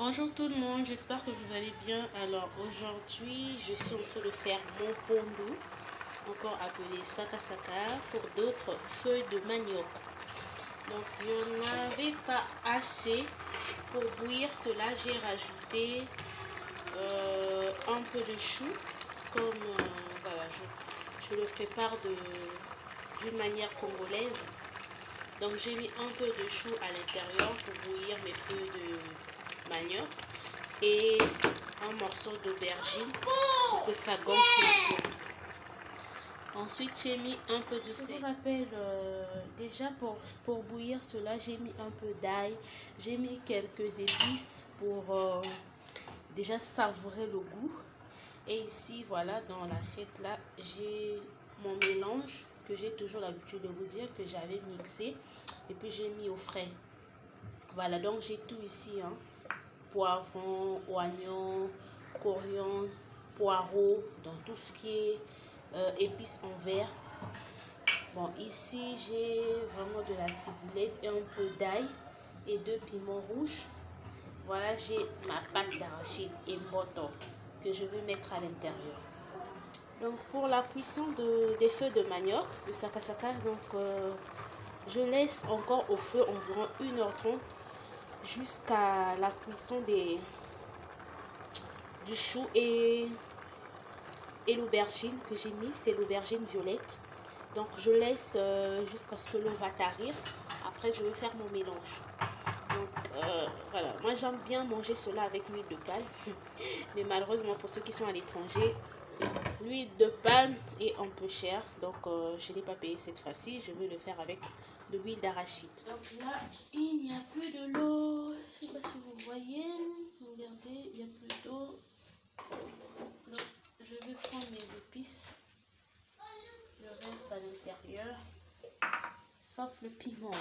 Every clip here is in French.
Bonjour tout le monde, j'espère que vous allez bien. Alors aujourd'hui, je suis en train de faire mon pondu, encore appelé saka-saka, pour d'autres feuilles de manioc. Donc il n'y en avait pas assez pour bouillir cela. J'ai rajouté un peu de chou, comme voilà, je le prépare d'une manière congolaise. Donc j'ai mis un peu de chou à l'intérieur pour bouillir mes feuilles de manioc et un morceau d'aubergine pour que ça gonfle. Ensuite j'ai mis un peu de sel. Je vous rappelle déjà pour bouillir cela, j'ai mis un peu d'ail, j'ai mis quelques épices pour déjà savourer le goût. Et ici voilà, dans l'assiette là, j'ai mon mélange que j'ai toujours l'habitude de vous dire que j'avais mixé et puis j'ai mis au frais. Voilà, donc j'ai tout ici, hein. Poivron, oignon, coriandre, poireau, donc tout ce qui est épices en verre. Bon, ici j'ai vraiment de la ciboulette et un peu d'ail et 2 piments rouges. Voilà, j'ai ma pâte d'arachide et moto que je vais mettre à l'intérieur. Donc pour la cuisson des feuilles de manioc, de saka-saka, donc je laisse encore au feu environ 1h30 jusqu'à la cuisson du chou et l'aubergine que j'ai mis, c'est l'aubergine violette. Donc je laisse jusqu'à ce que l'eau va tarir. Après je vais faire mon mélange. Donc voilà, moi j'aime bien manger cela avec l'huile de palme. Mais malheureusement pour ceux qui sont à l'étranger, l'huile de palme est un peu chère. Donc je ne l'ai pas payé cette fois-ci. Je vais le faire avec de l'huile d'arachide. Donc là, il n'y a plus de l'eau. Je ne sais pas si vous voyez. Regardez, il n'y a plus d'eau. Donc je vais prendre mes épices. Le reste à l'intérieur. Sauf le piment.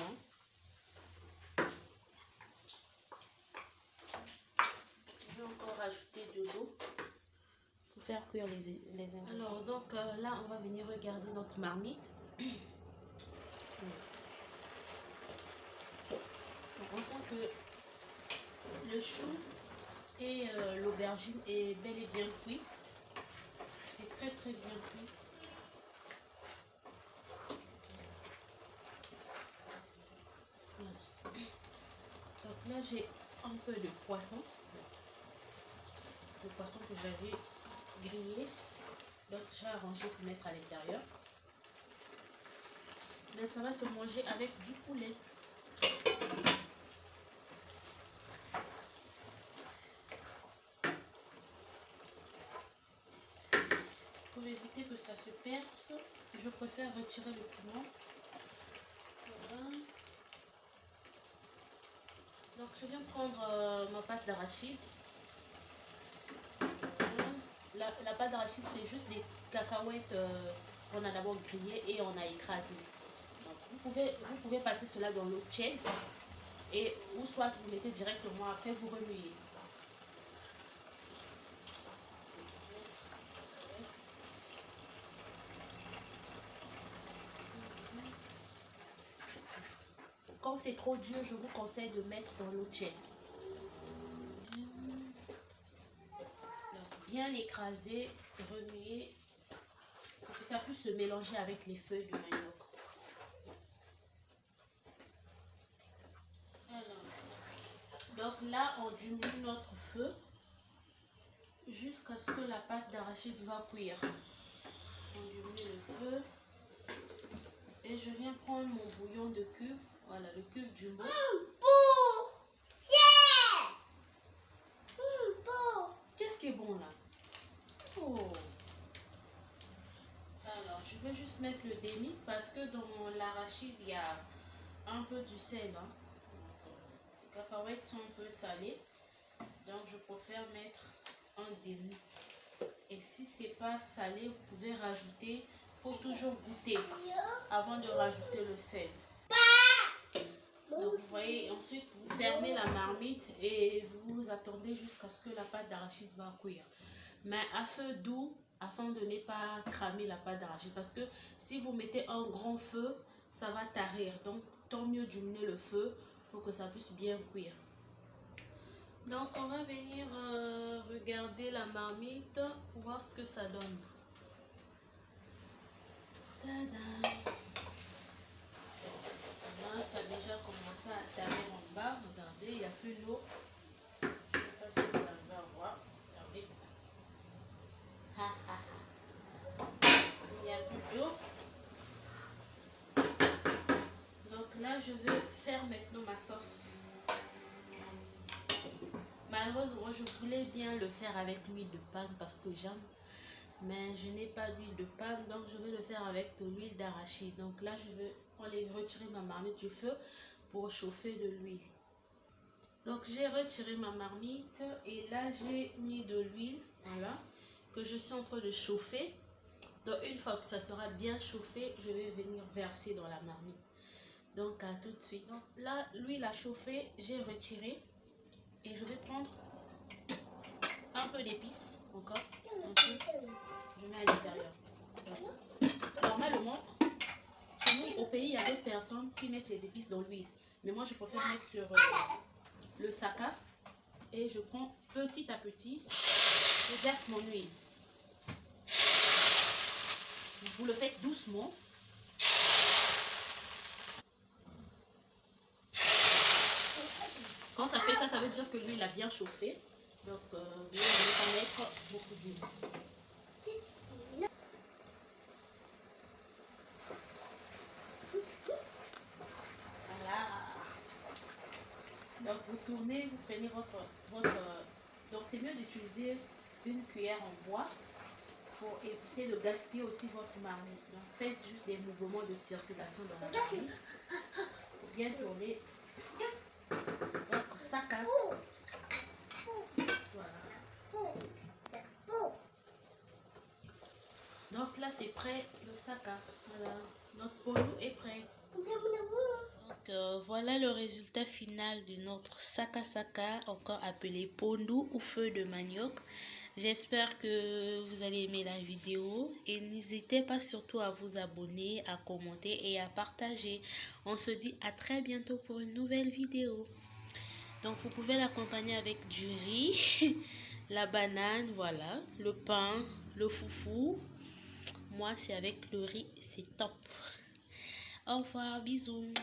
Je vais encore rajouter de l'eau pour faire cuire les ingrédients. Alors donc là on va venir regarder notre marmite. Donc, on sent que le chou et l'aubergine est bel et bien cuit. C'est très bien cuit. Voilà. Donc là j'ai un peu de poisson. Le poisson que j'avais grillé. Donc j'ai arrangé pour mettre à l'intérieur. Mais ça va se manger avec du poulet. Pour éviter que ça se perce, je préfère retirer le piment. Voilà. Donc je viens prendre ma pâte d'arachide. Voilà. La pâte d'arachide, c'est juste des cacahuètes qu'on a d'abord grillées et on a écrasées. Donc vous pouvez passer cela dans l'eau tiède et ou soit vous mettez directement après, vous remuez. Quand c'est trop dur, je vous conseille de mettre dans l'eau tiède. Donc, bien écraser, remuer pour que ça puisse se mélanger avec les feuilles de manioc. Alors, donc là, on diminue notre feu jusqu'à ce que la pâte d'arachide va cuire. On diminue le feu et je viens prendre mon bouillon de cube. Voilà, le cube jumbo. Qu'est-ce qui est bon là? Oh. Alors, je vais juste mettre le demi parce que dans l'arachide, il y a un peu du sel. Hein. Les cacahuètes sont un peu salées. Donc, je préfère mettre un demi. Et si c'est pas salé, vous pouvez rajouter. Il faut toujours goûter avant de rajouter le sel. Donc, vous voyez, ensuite, vous fermez la marmite et vous attendez jusqu'à ce que la pâte d'arachide va cuire. Mais à feu doux, afin de ne pas cramer la pâte d'arachide. Parce que si vous mettez un grand feu, ça va tarir. Donc, tant mieux diminuer le feu pour que ça puisse bien cuire. Donc on va venir regarder la marmite pour voir ce que ça donne. Tada! Là, ça a déjà commencé à taler en bas. Regardez, il n'y a plus d'eau. Je ne sais pas si vous arrivez à voir. Regardez. Il n'y a plus d'eau. Donc là, je vais faire maintenant ma sauce. Malheureusement, je voulais bien le faire avec l'huile de palme parce que j'aime. Mais je n'ai pas d'huile de palme, donc je vais le faire avec de l'huile d'arachide. Donc là, je vais retirer ma marmite du feu pour chauffer de l'huile. Donc j'ai retiré ma marmite et là j'ai mis de l'huile, voilà, que je suis en train de chauffer. Donc une fois que ça sera bien chauffé, je vais venir verser dans la marmite. Donc à tout de suite. Donc là, l'huile a chauffé, j'ai retiré et je vais prendre un peu d'épices encore. Un peu. Je mets à l'intérieur. Normalement, chez nous au pays, il y a d'autres personnes qui mettent les épices dans l'huile. Mais moi, je préfère mettre sur le saka. Et je prends petit à petit, je verse mon huile. Vous le faites doucement. Quand ça fait ça, ça veut dire que l'huile a bien chauffé. Donc, vous ne devez pas mettre beaucoup d'huile. Voilà. Donc, vous tournez, vous prenez votre donc, c'est mieux d'utiliser une cuillère en bois pour éviter de gaspiller aussi votre marmite. Donc, faites juste des mouvements de circulation dans la marmite pour bien tourner votre sac à dos. Voilà. Donc là, c'est prêt, le saka. Voilà, notre pondu est prêt. Donc voilà le résultat final de notre saka saka, encore appelé pondu ou feu de manioc. J'espère que vous allez aimer la vidéo et n'hésitez pas surtout à vous abonner, à commenter et à partager. On se dit à très bientôt pour une nouvelle vidéo. Donc vous pouvez l'accompagner avec du riz, la banane, voilà, le pain, le foufou. Moi, c'est avec le riz, c'est top. Au revoir, bisous.